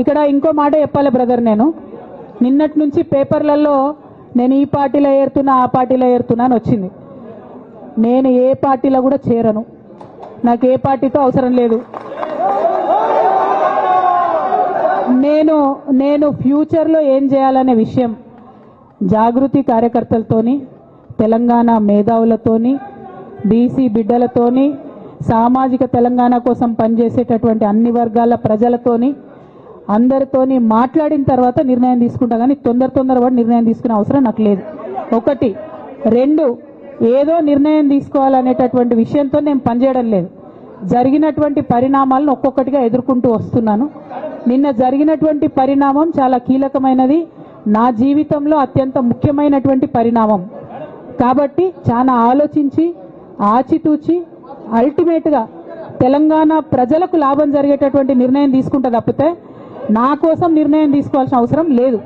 ఇక్కడ ఇంకో మాట చెప్పాలి బ్రదర్, నేను నిన్నటి నుంచి పేపర్లలో నేను ఈ పార్టీలో ఏరుతున్నా ఆ పార్టీలో ఏరుతున్నా అని వచ్చింది. నేను ఏ పార్టీలో కూడా చేరను, నాకు ఏ పార్టీతో అవసరం లేదు. నేను ఫ్యూచర్లో ఏం చేయాలనే విషయం జాగృతి కార్యకర్తలతోని, తెలంగాణ మేధావులతోని, బీసీ బిడ్డలతోని, సామాజిక తెలంగాణ కోసం పనిచేసేటటువంటి అన్ని వర్గాల ప్రజలతోని అందరితోని మాట్లాడిన తర్వాత నిర్ణయం తీసుకుంటా, కానీ తొందరపడి నిర్ణయం తీసుకునే అవసరం నాకు లేదు. ఒకటి. రెండు, ఏదో నిర్ణయం తీసుకోవాలనేటటువంటి విషయంతో నేను పనిచేయడం లేదు. జరిగినటువంటి పరిణామాలను ఒక్కొక్కటిగా ఎదుర్కొంటూ వస్తున్నాను. నిన్న జరిగినటువంటి పరిణామం చాలా కీలకమైనది, నా జీవితంలో అత్యంత ముఖ్యమైనటువంటి పరిణామం. కాబట్టి చాలా ఆలోచించి ఆచితూచి అల్టిమేట్గా తెలంగాణ ప్రజలకు లాభం జరిగేటటువంటి నిర్ణయం తీసుకుంటా తప్పితే నా కోసం నిర్ణయం తీసుకోవాల్సిన అవసరం లేదు.